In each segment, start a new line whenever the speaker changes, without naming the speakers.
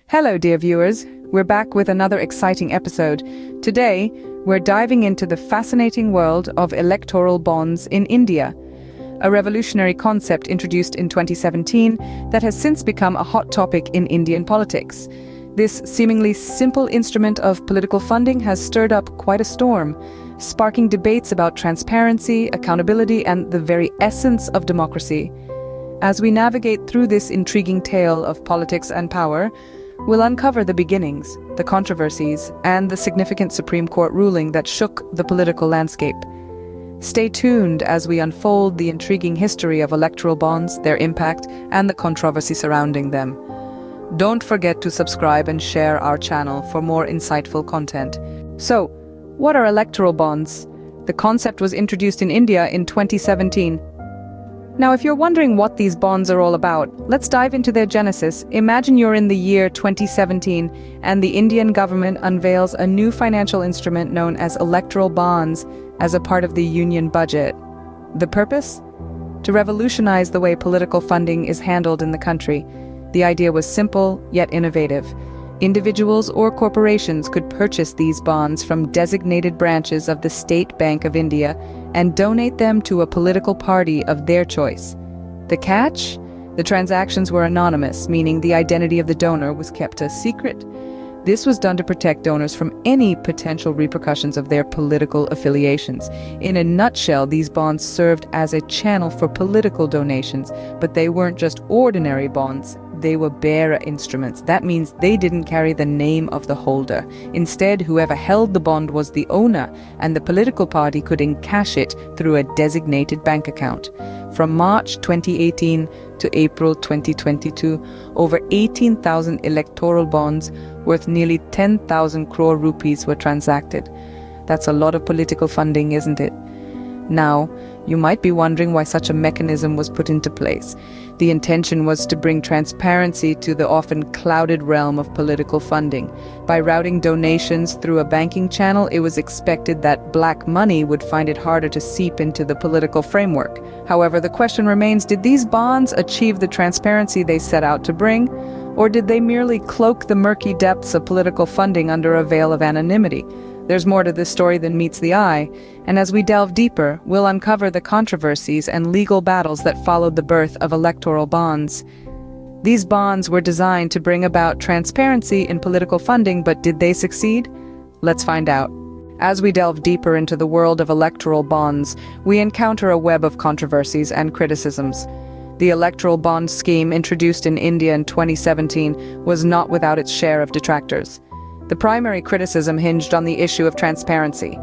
Hello, dear viewers. We're back with another exciting episode. Today, we're diving into the fascinating world of electoral bonds in India, a revolutionary concept introduced in 2017 that has since become a hot topic in Indian politics. This seemingly simple instrument of political funding has stirred up quite a storm, sparking debates about transparency, accountability, and the very essence of democracy. As we navigate through this intriguing tale of politics and power, we'll uncover the beginnings, the controversies, and the significant Supreme Court ruling that shook the political landscape. Stay tuned as we unfold the intriguing history of electoral bonds, their impact, and the controversy surrounding them. Don't forget to subscribe and share our channel for more insightful content. So, what are electoral bonds? The concept was introduced in India in 2017. Now, if you're wondering what these bonds are all about, let's dive into their genesis. Imagine you're in the year 2017 and the Indian government unveils a new financial instrument known as electoral bonds as a part of the union budget. The purpose? To revolutionize the way political funding is handled in the country. The idea was simple, yet innovative. Individuals or corporations could purchase these bonds from designated branches of the State Bank of India and donate them to a political party of their choice. The catch? The transactions were anonymous, meaning the identity of the donor was kept a secret. This was done to protect donors from any potential repercussions of their political affiliations. In a nutshell, these bonds served as a channel for political donations, but they weren't just ordinary bonds. They were bearer instruments. That means they didn't carry the name of the holder. Instead, whoever held the bond was the owner, and the political party could encash it through a designated bank account. From March 2018 to April 2022, over 18,000 electoral bonds worth nearly 10,000 crore rupees were transacted. That's a lot of political funding, isn't it? Now, you might be wondering why such a mechanism was put into place. The intention was to bring transparency to the often clouded realm of political funding. By routing donations through a banking channel, it was expected that black money would find it harder to seep into the political framework. However, the question remains, did these bonds achieve the transparency they set out to bring? Or did they merely cloak the murky depths of political funding under a veil of anonymity? There's more to this story than meets the eye, and as we delve deeper, we'll uncover the controversies and legal battles that followed the birth of electoral bonds. These bonds were designed to bring about transparency in political funding, but did they succeed? Let's find out. As we delve deeper into the world of electoral bonds, we encounter a web of controversies and criticisms. The electoral bond scheme introduced in India in 2017 was not without its share of detractors. The primary criticism hinged on the issue of transparency.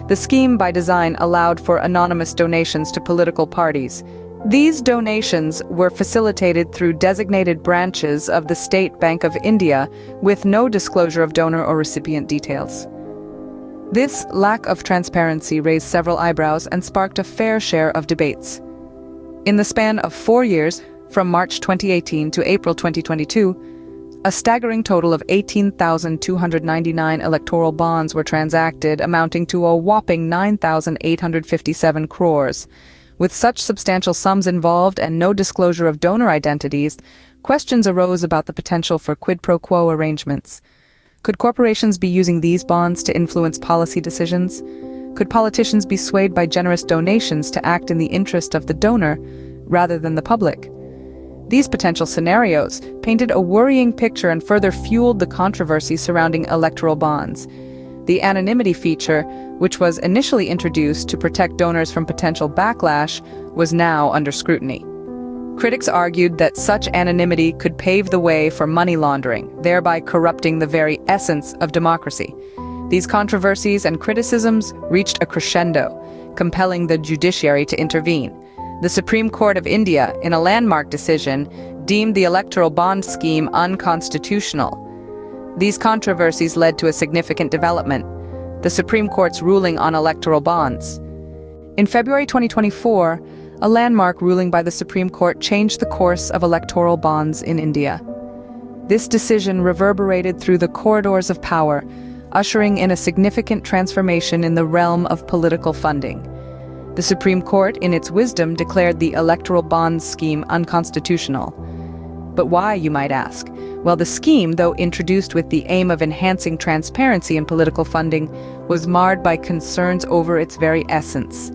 The scheme, by design, allowed for anonymous donations to political parties. These donations were facilitated through designated branches of the State Bank of India, with no disclosure of donor or recipient details. This lack of transparency raised several eyebrows and sparked a fair share of debates. In the span of 4 years, from March 2018 to April 2022, a staggering total of 18,299 electoral bonds were transacted, amounting to a whopping 9,857 crores. With such substantial sums involved and no disclosure of donor identities, questions arose about the potential for quid pro quo arrangements. Could corporations be using these bonds to influence policy decisions? Could politicians be swayed by generous donations to act in the interest of the donor rather than the public? These potential scenarios painted a worrying picture and further fueled the controversy surrounding electoral bonds. The anonymity feature, which was initially introduced to protect donors from potential backlash, was now under scrutiny. Critics argued that such anonymity could pave the way for money laundering, thereby corrupting the very essence of democracy. These controversies and criticisms reached a crescendo, compelling the judiciary to intervene. The Supreme Court of India, in a landmark decision, deemed the electoral bond scheme unconstitutional. These controversies led to a significant development: the Supreme Court's ruling on electoral bonds. In February 2024, a landmark ruling by the Supreme Court changed the course of electoral bonds in India. This decision reverberated through the corridors of power, ushering in a significant transformation in the realm of political funding. The Supreme Court, in its wisdom, declared the electoral bonds scheme unconstitutional. But why, you might ask? Well, the scheme, though introduced with the aim of enhancing transparency in political funding, was marred by concerns over its very essence.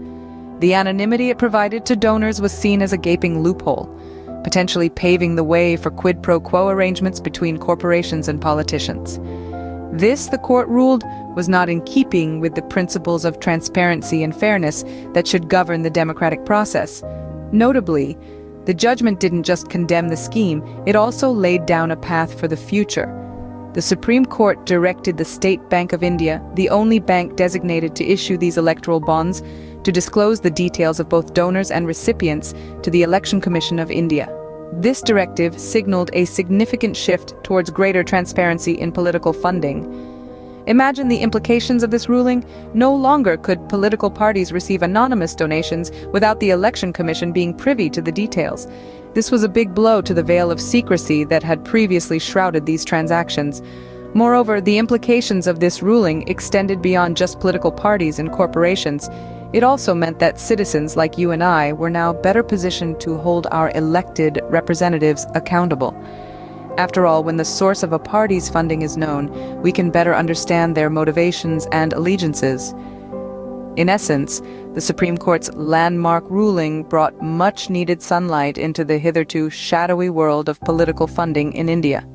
The anonymity it provided to donors was seen as a gaping loophole, potentially paving the way for quid pro quo arrangements between corporations and politicians. This, the court ruled, was not in keeping with the principles of transparency and fairness that should govern the democratic process. Notably, the judgment didn't just condemn the scheme, it also laid down a path for the future. The Supreme Court directed the State Bank of India, the only bank designated to issue these electoral bonds, to disclose the details of both donors and recipients to the Election Commission of India. This directive signaled a significant shift towards greater transparency in political funding. Imagine the implications of this ruling. No longer could political parties receive anonymous donations without the Election Commission being privy to the details. This was a big blow to the veil of secrecy that had previously shrouded these transactions. Moreover, the implications of this ruling extended beyond just political parties and corporations. It also meant that citizens like you and I were now better positioned to hold our elected representatives accountable. After all, when the source of a party's funding is known, we can better understand their motivations and allegiances. In essence, the Supreme Court's landmark ruling brought much-needed sunlight into the hitherto shadowy world of political funding in India.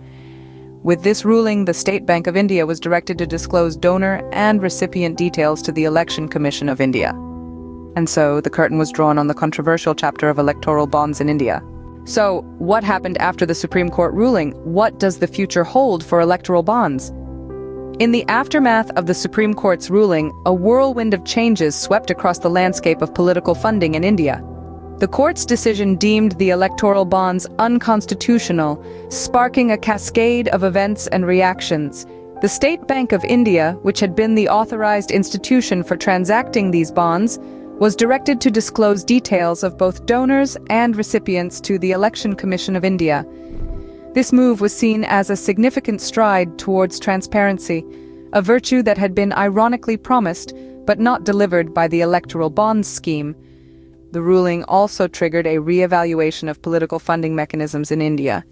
With this ruling, the State Bank of India was directed to disclose donor and recipient details to the Election Commission of India. And so, the curtain was drawn on the controversial chapter of electoral bonds in India. So, what happened after the Supreme Court ruling? What does the future hold for electoral bonds? In the aftermath of the Supreme Court's ruling, a whirlwind of changes swept across the landscape of political funding in India. The court's decision deemed the electoral bonds unconstitutional, sparking a cascade of events and reactions. The State Bank of India, which had been the authorized institution for transacting these bonds, was directed to disclose details of both donors and recipients to the Election Commission of India. This move was seen as a significant stride towards transparency, a virtue that had been ironically promised but not delivered by the electoral bonds scheme. The ruling also triggered a re-evaluation of political funding mechanisms in India.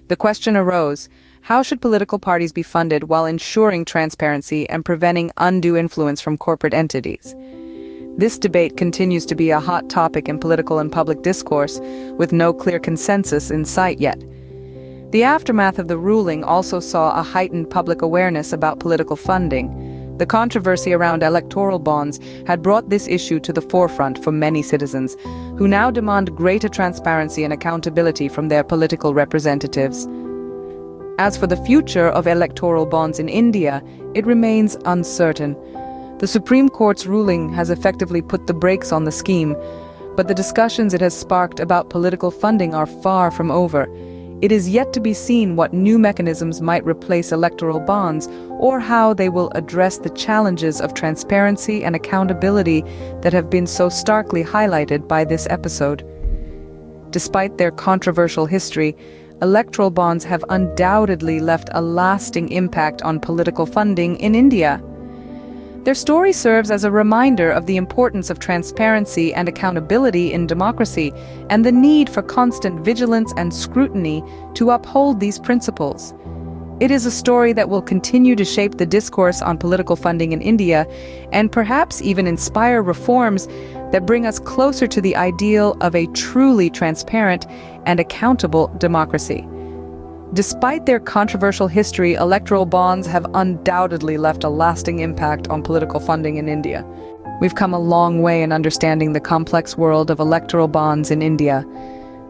The question arose, how should political parties be funded while ensuring transparency and preventing undue influence from corporate entities? This debate continues to be a hot topic in political and public discourse, with no clear consensus in sight yet. The aftermath of the ruling also saw a heightened public awareness about political funding. The controversy around electoral bonds had brought this issue to the forefront for many citizens, who now demand greater transparency and accountability from their political representatives. As for the future of electoral bonds in India, it remains uncertain. The Supreme Court's ruling has effectively put the brakes on the scheme, but the discussions it has sparked about political funding are far from over. It is yet to be seen what new mechanisms might replace electoral bonds, or how they will address the challenges of transparency and accountability that have been so starkly highlighted by this episode. Despite their controversial history, electoral bonds have undoubtedly left a lasting impact on political funding in India. Their story serves as a reminder of the importance of transparency and accountability in democracy, and the need for constant vigilance and scrutiny to uphold these principles. It is a story that will continue to shape the discourse on political funding in India, and perhaps even inspire reforms that bring us closer to the ideal of a truly transparent and accountable democracy. Despite their controversial history, electoral bonds have undoubtedly left a lasting impact on political funding in India. We've come a long way in understanding the complex world of electoral bonds in India.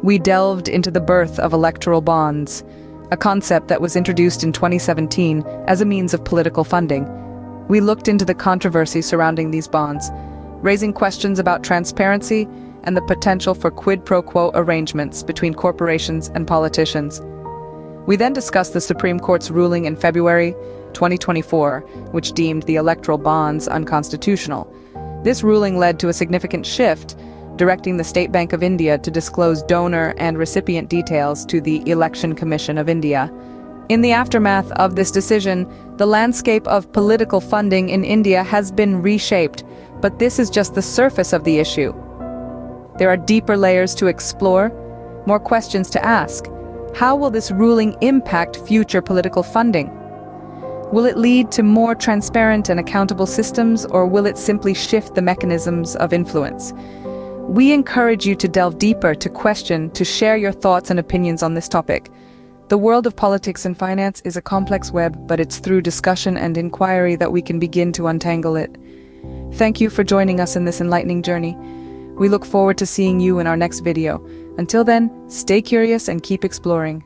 We delved into the birth of electoral bonds, a concept that was introduced in 2017 as a means of political funding. We looked into the controversy surrounding these bonds, raising questions about transparency and the potential for quid pro quo arrangements between corporations and politicians. We then discussed the Supreme Court's ruling in February 2024, which deemed the electoral bonds unconstitutional. This ruling led to a significant shift, directing the State Bank of India to disclose donor and recipient details to the Election Commission of India. In the aftermath of this decision, the landscape of political funding in India has been reshaped, but this is just the surface of the issue. There are deeper layers to explore, more questions to ask, How will this ruling impact future political funding? Will it lead to more transparent and accountable systems, or will it simply shift the mechanisms of influence? We encourage you to delve deeper, to question, to share your thoughts and opinions on this topic. The world of politics and finance is a complex web, but it's through discussion and inquiry that we can begin to untangle it. Thank you for joining us in this enlightening journey. We look forward to seeing you in our next video. Until then, stay curious and keep exploring.